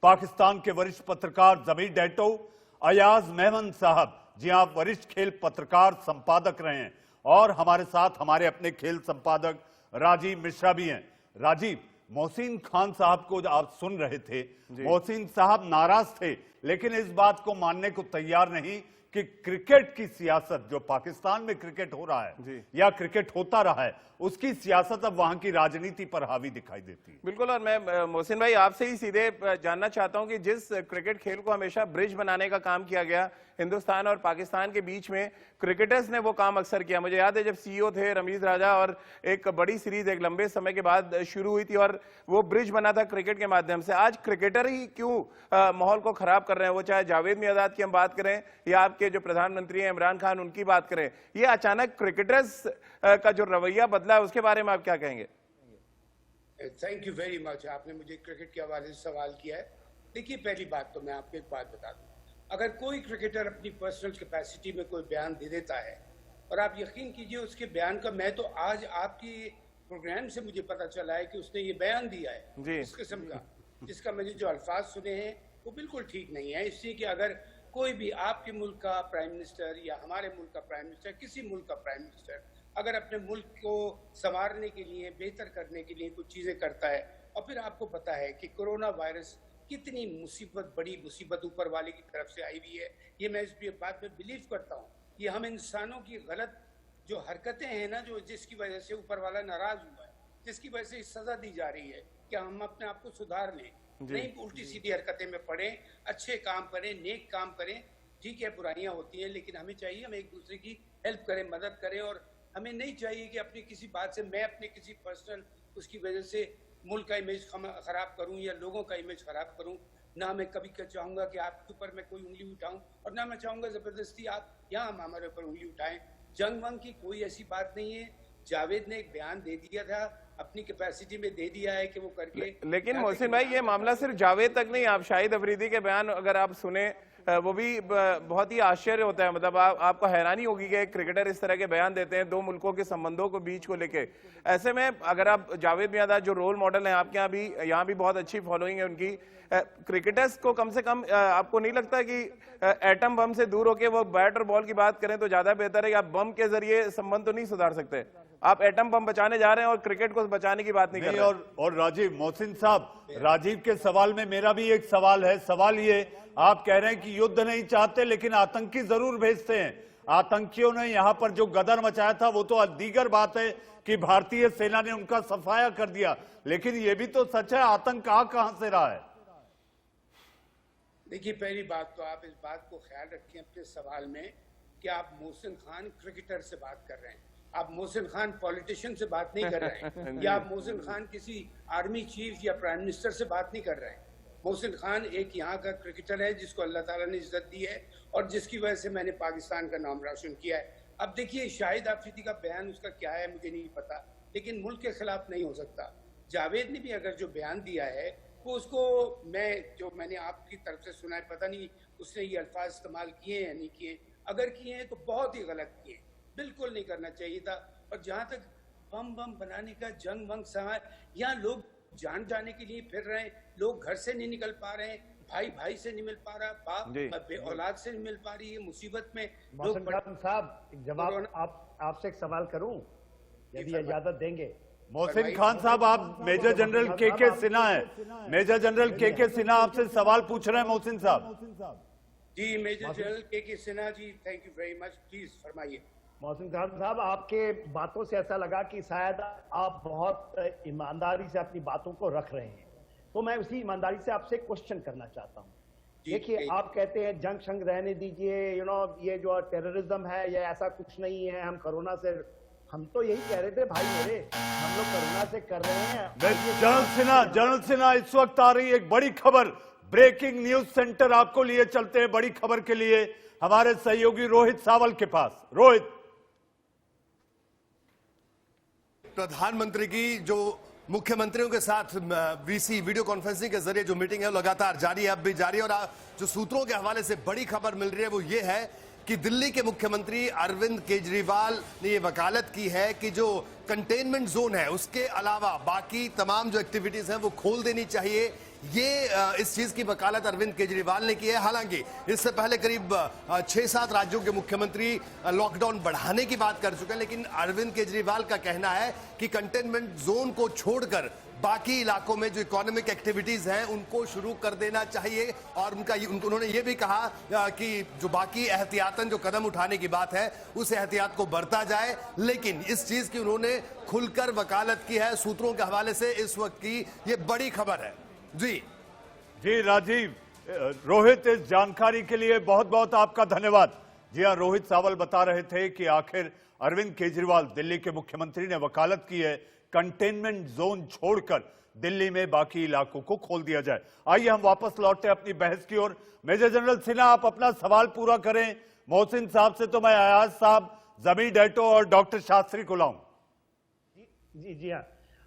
पाकिस्तान के वरिष्ठ पत्रकार जमीर डैटो, अयाज मेमन साहब, जी आप वरिष्ठ खेल पत्रकार संपादक रहे हैं, और हमारे साथ हमारे अपने खेल संपादक राजीव मिश्रा भी हैं। राजीव, मोहसिन खान साहब को आप सुन रहे थे, मोहसिन साहब नाराज थे, लेकिन इस बात को मानने को तैयार नहीं कि क्रिकेट की सियासत, जो पाकिस्तान में क्रिकेट हो रहा है या क्रिकेट होता रहा है, उसकी सियासत अब वहां की राजनीति पर हावी दिखाई देती है। बिल्कुल, और मैं मोहसिन भाई आपसे ही सीधे जानना चाहता हूं कि जिस क्रिकेट खेल को हमेशा ब्रिज बनाने का काम किया गया हिंदुस्तान और पाकिस्तान के बीच में, क्रिकेटर्स ने वो काम अक्सर किया। मुझे याद है जब सीईओ थे रमीज राजा, और एक बड़ी सीरीज एक लंबे समय के बाद शुरू हुई थी और वो ब्रिज बना था क्रिकेट के माध्यम से। आज क्रिकेटर ही क्यों माहौल को खराब कर रहे हैं, वो चाहे जावेद मियांदाद की हम बात करें या आपके जो प्रधानमंत्री हैं इमरान खान, उनकी बात करें, ये अचानक क्रिकेटर्स का जो रवैया बदला है उसके बारे में आप क्या कहेंगे? Thank you very much. आपने मुझे क्रिकेट के हवाले से सवाल किया है। देखिए, पहली बात तो मैं आपको एक बात बता दूं, अगर कोई क्रिकेटर अपनी पर्सनल कैपेसिटी में कोई बयान दे देता है, और आप यकीन कीजिए उसके बयान का, मैं तो आज आपकी प्रोग्राम से मुझे पता चला है कि उसने ये बयान दिया है इस किस्म का, जिसका मैंने जो अल्फाज सुने हैं वो बिल्कुल ठीक नहीं है। इसलिए कि अगर कोई भी आपके मुल्क का प्राइम मिनिस्टर या हमारे मुल्क का प्राइम मिनिस्टर, किसी मुल्क का प्राइम मिनिस्टर अगर अपने मुल्क को संवारने के लिए, बेहतर करने के लिए कुछ चीजें करता है, और फिर आपको पता है कि कोरोना वायरस कितनी मुसीबत, बड़ी मुसीबत ऊपर वाले की तरफ से आई हुई है, ये मैं इस बात में बिलीव करता हूँ कि हम इंसानों की गलत जो हरकतें हैं ना, जो जिसकी वजह से ऊपर वाला नाराज हुआ है, जिसकी वजह से सजा दी जा रही है, क्या हम अपने आप को सुधार लें, नहीं उल्टी सीधी हरकतें में पड़े, अच्छे काम करें, नेक काम करें। ठीक है, बुराइयां होती हैं, लेकिन हमें चाहिए हम एक दूसरे की हेल्प करें, मदद करें, और हमें नहीं चाहिए कि अपनी किसी बात से, मैं अपने किसी पर्सनल उसकी वजह से मुल्क का इमेज खराब करूं या लोगों का इमेज खराब करूं। ना मैं कभी चाहूंगा कि आपके ऊपर मैं कोई उंगली उठाऊं, और ना मैं चाहूंगा जबरदस्ती आप यहाँ हमारे ऊपर उंगली उठाएं। जंग वंग की कोई ऐसी बात नहीं है। जावेद ने एक बयान दे दिया था, अपनी कैपेसिटी में दे दिया है कि वो करके। लेकिन मोहसिन भाई, ये मामला सिर्फ जावेद तक नहीं, आप शाहिद अफरीदी के बयान अगर आप सुने, वो भी बहुत ही आश्चर्य होता है। मतलब आपको हैरानी होगी कि क्रिकेटर इस तरह के बयान देते हैं दो मुल्कों के संबंधों को बीच को लेके। ऐसे में अगर आप जावेद मियांदाद जो रोल मॉडल हैं आपके यहाँ भी बहुत अच्छी फॉलोइंग है उनकी, क्रिकेटर्स को कम से कम आपको नहीं लगता कि एटम बम से दूर होके वो बैट और बॉल की बात करें तो ज्यादा बेहतर है? आप बम के जरिए संबंध तो नहीं सुधार सकते, आप एटम बम बचाने जा रहे हैं और क्रिकेट को बचाने की बात नहीं कर रहे। और राजीव, मोहसिन साहब, राजीव के सवाल में मेरा भी एक सवाल है। सवाल ये, आप कह रहे हैं कि युद्ध नहीं चाहते लेकिन आतंकी जरूर भेजते हैं। आतंकियों ने यहाँ पर जो गदर मचाया था वो तो दीगर बात है कि भारतीय सेना ने उनका सफाया कर दिया, लेकिन ये भी तो सच है, आतंक कहां से रहा है? देखिए, पहली बात तो आप इस बात को ख्याल रखें अपने सवाल में कि आप मोहसिन खान क्रिकेटर से बात कर रहे हैं, आप मोहसिन खान पॉलिटिशियन से बात नहीं कर रहे हैं, या आप मोहसिन खान किसी आर्मी चीफ या प्राइम मिनिस्टर से बात नहीं कर रहे हैं। मोहसिन खान एक यहाँ का क्रिकेटर है जिसको अल्लाह ताला ने इज्जत दी है और जिसकी वजह से मैंने पाकिस्तान का नाम रोशन किया है। अब देखिए, शाहिद आफरीदी का बयान उसका क्या है मुझे नहीं पता, लेकिन मुल्क के खिलाफ नहीं हो सकता। जावेद ने भी अगर जो बयान दिया है वो उसको मैंने आपकी तरफ से सुना है, पता नहीं उसने ये अल्फाज इस्तेमाल किए या नहीं किए, अगर किए हैं तो बहुत ही गलत किए, बिल्कुल नहीं करना चाहिए था। और जहां तक बम बनाने का, जंग वंग समाज, यहाँ लोग जान जाने के लिए फिर रहे हैं, लोग घर से नहीं निकल पा रहे हैं, भाई से नहीं मिल पा रहा, बाप औलाद से नहीं मिल पा रही है, मुसीबत में लोग। साहब, जवाब आपसे एक सवाल करूं यदि इजाजत देंगे? मोहसिन खान साहब, आप मेजर जनरल के सिन्हा है, मेजर जनरल के सिन्हा आपसे सवाल पूछ रहे हैं। मोहसिन साहब जी, major general K Sinha ji, thank you very much, please फरमाइए। मोहसिन खान साहब, आपके बातों से ऐसा लगा कि शायद आप बहुत ईमानदारी से अपनी बातों को रख रहे हैं, तो मैं उसी ईमानदारी से आपसे क्वेश्चन करना चाहता हूँ। देखिए, आप कहते हैं जंग शंग रहने दीजिए, ये जो टेररिज्म है ये ऐसा कुछ नहीं है, हम कोरोना से, हम तो यही कह रहे थे भाई मेरे, हम लोग कोरोना से कर रहे हैं। जनरल सिन्हा, इस वक्त आ रही एक बड़ी खबर, ब्रेकिंग न्यूज सेंटर आपको लिए चलते हैं बड़ी खबर के लिए हमारे सहयोगी रोहित सावल के पास। रोहित। प्रधानमंत्री की जो मुख्यमंत्रियों के साथ वीसी वीडियो कॉन्फ्रेंसिंग के जरिए जो मीटिंग है लगातार जारी है, अब भी जारी है। और जो सूत्रों के हवाले से बड़ी खबर मिल रही है वो ये है कि दिल्ली के मुख्यमंत्री अरविंद केजरीवाल ने ये वकालत की है कि जो कंटेनमेंट जोन है उसके अलावा बाकी तमाम जो एक्टिविटीज हैं वो खोल देनी चाहिए। ये इस चीज की वकालत अरविंद केजरीवाल ने की है। हालांकि इससे पहले करीब 6-7 राज्यों के मुख्यमंत्री लॉकडाउन बढ़ाने की बात कर चुके हैं, लेकिन अरविंद केजरीवाल का कहना है कि कंटेनमेंट जोन को छोड़कर बाकी इलाकों में जो इकोनॉमिक एक्टिविटीज हैं उनको शुरू कर देना चाहिए। और उन्होंने ये भी कहा कि जो बाकी एहतियातन जो कदम उठाने की बात है उस एहतियात को बरता जाए, लेकिन इस चीज की उन्होंने खुलकर वकालत की है। सूत्रों के हवाले से इस वक्त की ये बड़ी खबर है। जी राजीव, रोहित, इस जानकारी के लिए बहुत बहुत आपका धन्यवाद। जी हाँ, रोहित सावल बता रहे थे कि आखिर अरविंद केजरीवाल दिल्ली के मुख्यमंत्री ने वकालत की है कंटेनमेंट जोन छोड़कर दिल्ली में बाकी इलाकों को खोल दिया जाए। आइए हम वापस लौटते हैं अपनी बहस की ओर। मेजर जनरल सिन्हा, आप अपना सवाल पूरा करें। मोहसिन साहब से तो मैं अयाज साहब, जमीर डैटो और डॉक्टर शास्त्री को लाऊं। जी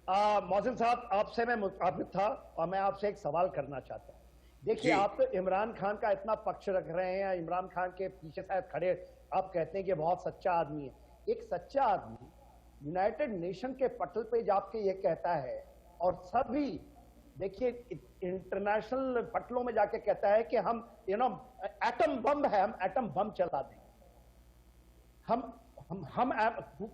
हाँ, मोहसिन साहब, आपसे मैं मुताबिक था और मैं आपसे एक सवाल करना चाहता हूँ। देखिए, आप तो इमरान खान का इतना पक्ष रख रहे हैं, इमरान खान के पीछे शायद खड़े, आप कहते हैं कि बहुत सच्चा आदमी है। एक सच्चा आदमी यूनाइटेड नेशन के पटल पे जाके ये कहता है और सभी देखिए इंटरनेशनल पटलों में जाके कहता है कि हम एटम बम है, हम एटम बम चला देंगे। हम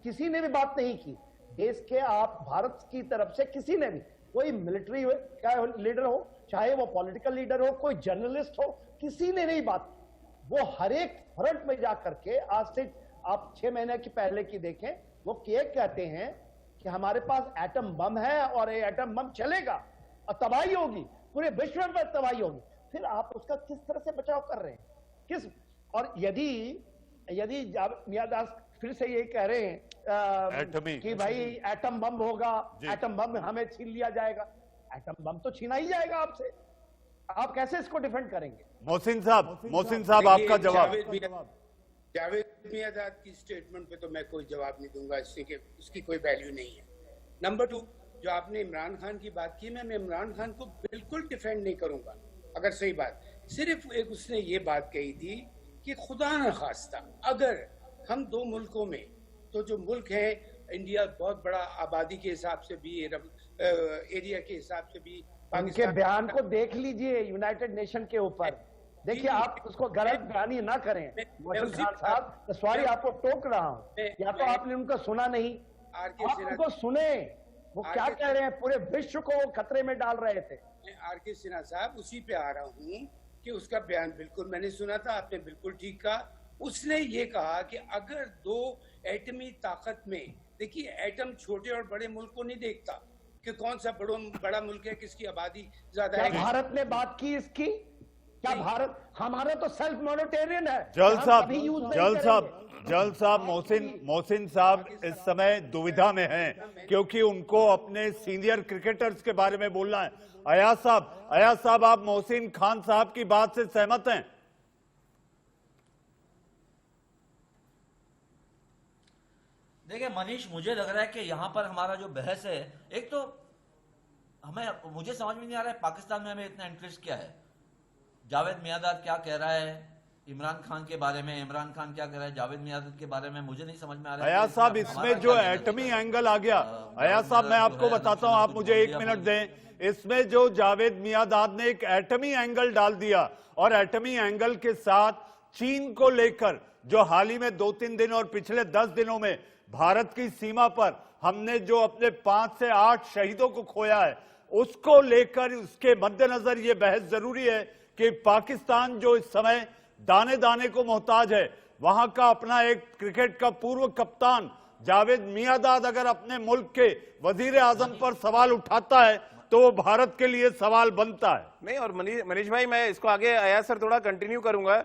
किसी ने भी बात नहीं की देश के, आप भारत की तरफ से किसी ने भी, कोई मिलिट्री लीडर हो, चाहे वो पॉलिटिकल लीडर हो, कोई जर्नलिस्ट हो, किसी ने नहीं बात की। वो हर एक फ्रंट में जाकर के, आज से आप 6 महीने की पहले की देखें, वो कहते हैं कि हमारे पास एटम बम है और ये एटम बम चलेगा और तबाही होगी, पूरे विश्व में तबाही होगी। फिर आप उसका किस तरह से बचाव कर रहे हैं? और यदि मियादास फिर से ये कह रहे हैं कि भाई एटम बम होगा, एटम बम हमें छीन लिया जाएगा, एटम बम तो छीना ही जाएगा आपसे, आप कैसे इसको डिफेंड करेंगे? मोहसिन साहब आपका जवाब। जावेद मियादाद की स्टेटमेंट पे तो मैं कोई जवाब नहीं दूंगा, इससे कि उसकी कोई वैल्यू नहीं है। नंबर 2, जो आपने इमरान खान की बात की, मैं इमरान खान को बिल्कुल डिफेंड नहीं करूंगा। अगर सही बात, सिर्फ एक उसने ये बात कही थी कि खुदा न खास्ता अगर हम 2 मुल्कों में, तो जो मुल्क है इंडिया बहुत बड़ा आबादी के हिसाब से भी, एरिया के हिसाब से भी, उनके बयान को देख लीजिए यूनाइटेड नेशन के ऊपर। देखिए, आप उसको गलत बयानी ना करें। मोहसिन खान साहब, सॉरी आपको टोक रहा हूं, या तो आपने उनको सुना नहीं, आप उनको सुने, वो क्या कह रहे हैं, पूरे विश्व को खतरे में डाल रहे थे। आर.के. सिन्हा साहब, उसी पे आ रहा हूं कि उसका बयान बिल्कुल मैंने सुना था, आपने बिल्कुल ठीक कहा। उसने ये कहा कि अगर 2 एटमी ताकत में, देखिए एटम छोटे और बड़े मुल्क को नहीं देखता कि कौन सा बड़ा मुल्क है, किसकी आबादी ज्यादा है। भारत ने बात की इसकी? क्या भारत, हमारा तो सेल्फ मॉनिटरियन है। जल साहब, मोहसिन साहब इस समय दुविधा में हैं क्योंकि उनको अपने सीनियर क्रिकेटर्स के बारे में बोलना है। अयाज साहब, आप मोहसिन खान साहब की बात से सहमत हैं? देखिए मनीष, मुझे लग रहा है कि यहाँ पर हमारा जो बहस है, एक तो मुझे समझ में नहीं आ रहा है पाकिस्तान में हमें इतना इंटरेस्ट क्या है। जावेद मियादाद क्या कह रहा है इमरान खान के बारे में, इमरान खान क्या कह रहा है जावेद मियादाद के बारे में, मुझे नहीं समझ में आ रहा है। अयाज साहब, इसमें जो एटमी एंगल आ गया, अयाज साहब मैं आपको बताता हूं, आप मुझे 1 मिनट दें। इसमें जो जावेद मियादाद ने एक एटमी एंगल डाल दिया और एटमी एंगल के साथ चीन को लेकर जो हाल ही में 2-3 दिन और पिछले 10 दिनों में भारत की सीमा पर हमने जो अपने 5 से 8 शहीदों को खोया है, उसको लेकर उसके मद्देनजर यह बहस जरूरी है कि पाकिस्तान जो इस समय दाने दाने को मोहताज है, वहां का अपना एक क्रिकेट का पूर्व कप्तान जावेद मियादाद अगर अपने मुल्क के वजीर आजम पर सवाल उठाता है तो वो भारत के लिए सवाल बनता है। नहीं, और मनीष भाई, मैं इसको आगे अयाज सर थोड़ा कंटिन्यू करूंगा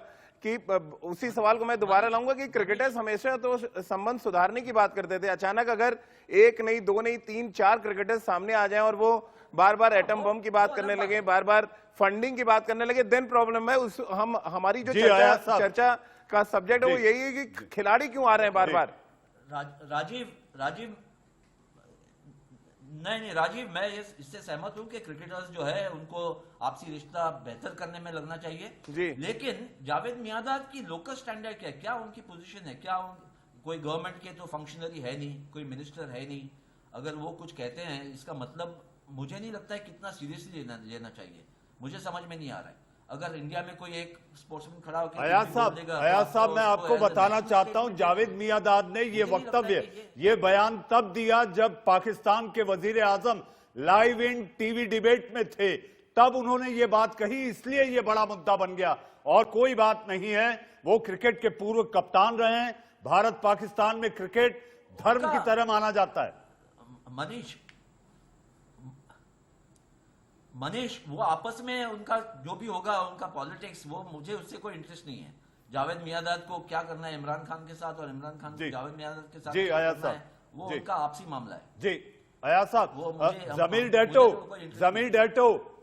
कि उसी सवाल को मैं दोबारा लाऊंगा कि क्रिकेटर्स हमेशा तो संबंध सुधारने की बात करते थे, अचानक अगर 1 नहीं 2 नहीं 3 4 क्रिकेटर्स सामने आ जाएं और वो बार बार एटम बम की बात करने लगे, बार बार फंडिंग की बात करने लगे, देन प्रॉब्लम है। हमारी जो चर्चा का सब्जेक्ट है वो यही है कि खिलाड़ी क्यों आ रहे हैं बार बार। राजीव नहीं राजीव, मैं इससे सहमत हूं कि क्रिकेटर्स जो है उनको आपसी रिश्ता बेहतर करने में लगना चाहिए जी। लेकिन जावेद मियांदाद की लोकल स्टैंडर्ड क्या उनकी पोजीशन है, क्या कोई गवर्नमेंट के तो फंक्शनरी है नहीं, कोई मिनिस्टर है नहीं, अगर वो कुछ कहते हैं इसका मतलब मुझे नहीं लगता है कितना सीरियसली लेना चाहिए, मुझे समझ में नहीं आ रहा है। अगर इंडिया में कोई एक स्पोर्ट्समैन खड़ा होकर अयाज साहब मैं आपको बताना चाहता हूं, जावेद मियांदाद ने ये वक्तव्य, ये बयान तब दिया जब पाकिस्तान के वजीर आजम लाइव इन टीवी डिबेट में थे, तब उन्होंने ये बात कही, इसलिए ये बड़ा मुद्दा बन गया और कोई बात नहीं है। वो क्रिकेट के पूर्व कप्तान रहे हैं। भारत पाकिस्तान में क्रिकेट धर्म की तरह माना जाता है। मनीष वो आपस में उनका जो भी होगा, उनका पॉलिटिक्स, वो मुझे उससे कोई इंटरेस्ट नहीं है। जावेद मियांदाद को क्या करना है इमरान खान के साथ और इमरान खान को जावेद मियांदाद के साथ जी अयाज साहब, वो उनका आपसी मामला है। जी अयाज साहब,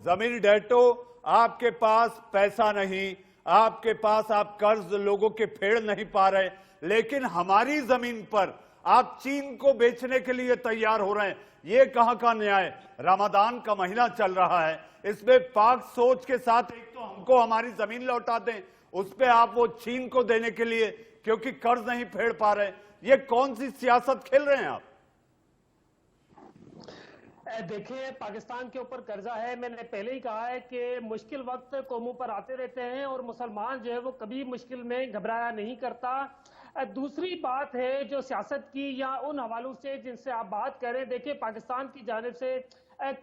जमीर डेटो आपके पास पैसा नहीं, आपके पास आप कर्ज लोगों के फेड़ नहीं पा रहे, लेकिन हमारी जमीन पर आप चीन को बेचने के लिए तैयार हो रहे हैं। ये कहां का न्याय? रमजान का महीना चल रहा है, इसमें पाक सोच के साथ एक तो हमको हमारी जमीन लौटा दें, उस पे आप वो चीन को देने के लिए क्योंकि कर्ज नहीं फेड़ पा रहे, ये कौन सी सियासत खेल रहे हैं आप? देखिए, पाकिस्तान के ऊपर कर्जा है, मैंने पहले ही कहा है कि मुश्किल वक्त कौमों पर आते रहते हैं और मुसलमान जो है वो कभी मुश्किल में घबराया नहीं करता। दूसरी बात है जो सियासत की या उन हवालों से जिनसे आप बात करें, देखिए पाकिस्तान की जानिब से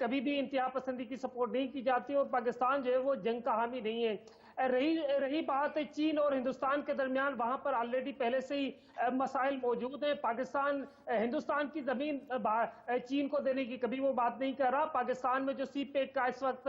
कभी भी इंतहा पसंदी की सपोर्ट नहीं की जाती और पाकिस्तान जो है वो जंग का हामी नहीं है। रही बात है चीन और हिंदुस्तान के दरमियान, वहां पर ऑलरेडी पहले से ही मसाइल मौजूद हैं। पाकिस्तान हिंदुस्तान की जमीन चीन को देने की कभी वो बात नहीं कर रहा। पाकिस्तान में जो सीपेक का इस वक्त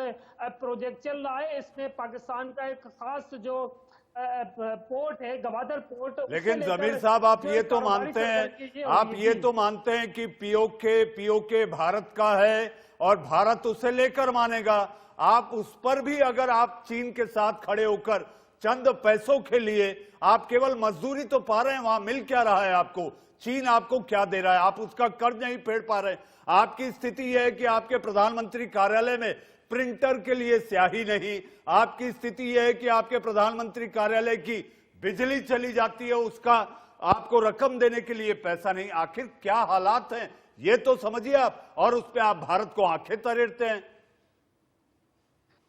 प्रोजेक्ट चल रहा है, इसमें पाकिस्तान का एक खास जो पोर्ट है, गवादर पोर्ट। लेकिन जमीर साहब, आप ये तो मानते हैं, आप ये तो मानते हैं कि पीओके भारत का है और भारत उसे लेकर मानेगा। आप उस पर भी अगर आप चीन के साथ खड़े होकर चंद पैसों के लिए आप केवल मजदूरी तो पा रहे हैं, वहां मिल क्या रहा है आपको? चीन आपको क्या दे रहा है? आप उसका कर्ज नहीं फेड़ पा रहे। आपकी स्थिति यह है कि आपके प्रधानमंत्री कार्यालय में प्रिंटर के लिए स्याही नहीं, आपकी स्थिति यह है कि आपके प्रधानमंत्री कार्यालय की बिजली चली जाती है, उसका आपको रकम देने के लिए पैसा नहीं। आखिर क्या हालात हैं ये तो समझिए आप, और उस पर आप भारत को आंखें तरेरते हैं।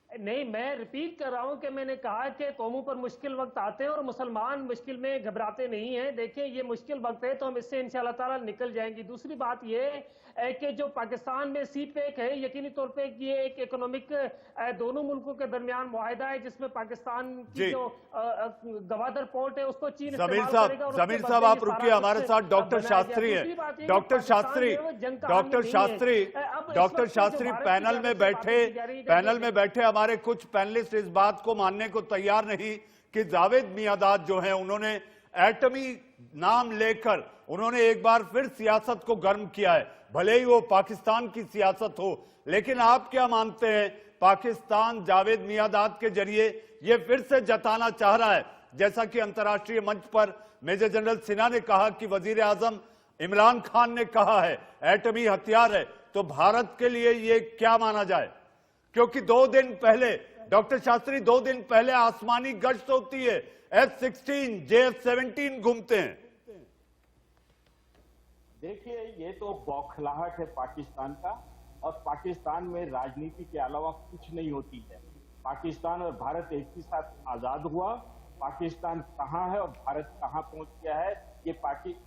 नहीं, मैं रिपीट कर रहा हूं कि मैंने कहा कि कौमों पर मुश्किल वक्त आते हैं और मुसलमान मुश्किल में घबराते नहीं हैं। देखिए, ये मुश्किल वक्त है तो हम इससे इंशाअल्लाह ताला निकल जाएंगे। दूसरी बात ये है कि जो पाकिस्तान में सीपेक है, यकीनी तौर पे ये एक इकोनॉमिक दोनों मुल्कों के दरमियान मुआहिदा है जिसमें पाकिस्तान की जो गवादर पोर्ट है उसको चीन जमीर साहब आप रुकिए, हमारे साथ डॉक्टर शास्त्री है। डॉक्टर शास्त्री पैनल में बैठे हमारे कुछ पैनलिस्ट इस बात को मानने को तैयार नहीं कि जावेद मियांदाद जो हैं उन्होंने एटमी नाम लेकर उन्होंने एक बार फिर सियासत को गर्म किया है, भले ही वो पाकिस्तान की सियासत हो। लेकिन आप क्या मानते हैं, पाकिस्तान जावेद मियांदाद के जरिए ये फिर से जताना चाह रहा है, जैसा कि अंतर्राष्ट्रीय मंच पर मेजर जनरल सिन्हा ने कहा कि वजीर आजम इमरान खान ने कहा है एटमी हथियार है, तो भारत के लिए ये क्या माना जाए? क्योंकि 2 दिन पहले डॉक्टर शास्त्री 2 दिन पहले आसमानी गश्त होती है, F-16 JF-17 घूमते हैं। देखिए, ये तो बौखलाहट है पाकिस्तान का, और पाकिस्तान में राजनीति के अलावा कुछ नहीं होती है। पाकिस्तान और भारत एक ही साथ आजाद हुआ। पाकिस्तान कहाँ है और भारत कहाँ पहुंच गया है, ये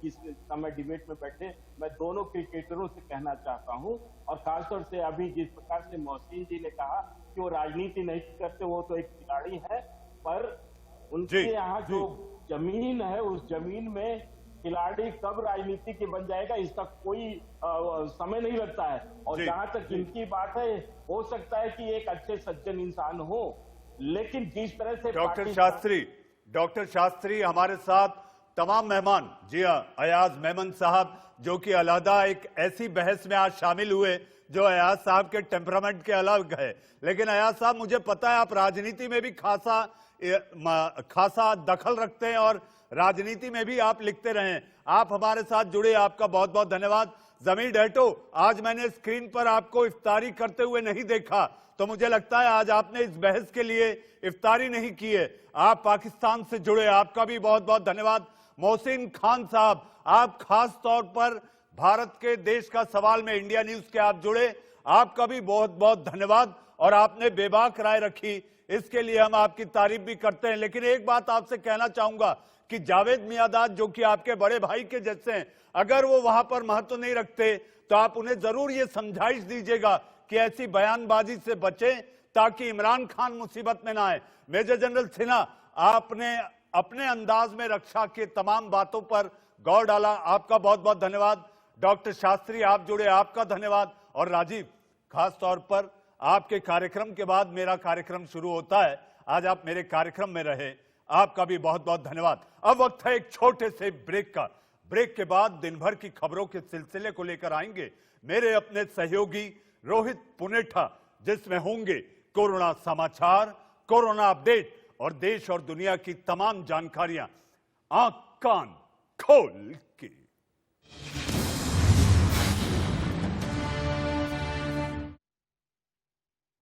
इस समय डिबेट में बैठे मैं दोनों क्रिकेटरों से कहना चाहता हूं, और खासतौर से अभी जिस प्रकार से मोहसिन जी ने कहा कि वो राजनीति नहीं करते, वो तो एक खिलाड़ी है, पर उनके यहाँ जो जमीन है उस जमीन में खिलाड़ी कब राजनीति के बन जाएगा इसका कोई समय नहीं लगता है। और जहां तक इनकी बात है, हो सकता है कि एक अच्छे सज्जन इंसान हो, लेकिन जिस तरह से डॉक्टर शास्त्री हमारे साथ तमाम मेहमान, जी हाँ, अयाज मेमन साहब जो कि अलहदा एक ऐसी बहस में आज शामिल हुए जो अयाज साहब के टेम्परामेंट के अलग है। लेकिन अयाज साहब, मुझे पता है आप राजनीति में भी खासा दखल रखते हैं और राजनीति में भी आप लिखते रहें। आप हमारे साथ जुड़े, आपका बहुत बहुत धन्यवाद। जमीर डैटो, आज मैंने स्क्रीन पर आपको इफ्तारी करते हुए नहीं देखा, तो मुझे लगता है आज आपने इस बहस के लिए इफ्तारी नहीं की है। आप पाकिस्तान से जुड़े, आपका भी बहुत बहुत धन्यवाद। मोहसिन खान साहब, आप खास तौर पर भारत के देश का सवाल में इंडिया न्यूज के आप जुड़े, आपका भी बहुत बहुत धन्यवाद। और आपने बेबाक राय रखी, इसके लिए हम आपकी तारीफ भी करते हैं। लेकिन एक बात आपसे कहना चाहूंगा कि जावेद मियांदाद जो कि आपके बड़े भाई के जैसे हैं, अगर वो वहां पर महत्व नहीं रखते तो आप उन्हें जरूर ये समझाइश दीजिएगा कि ऐसी बयानबाजी से बचें ताकि इमरान खान मुसीबत में ना आए। मेजर जनरल सिन्हा, आपने अपने अंदाज में रक्षा के तमाम बातों पर गौर डाला, आपका बहुत बहुत धन्यवाद। डॉक्टर शास्त्री, आप जुड़े, आपका धन्यवाद। और राजीव, खास तौर पर आपके कार्यक्रम के बाद मेरा कार्यक्रम शुरू होता है, आज आप मेरे कार्यक्रम में रहे, आपका भी बहुत बहुत धन्यवाद। अब वक्त है एक छोटे से ब्रेक का। ब्रेक के बाद दिन भर की खबरों के सिलसिले को लेकर आएंगे मेरे अपने सहयोगी रोहित पुनेठा, जिसमें होंगे कोरोना समाचार, कोरोना अपडेट और देश और दुनिया की तमाम जानकारियां आंख कान खोल के।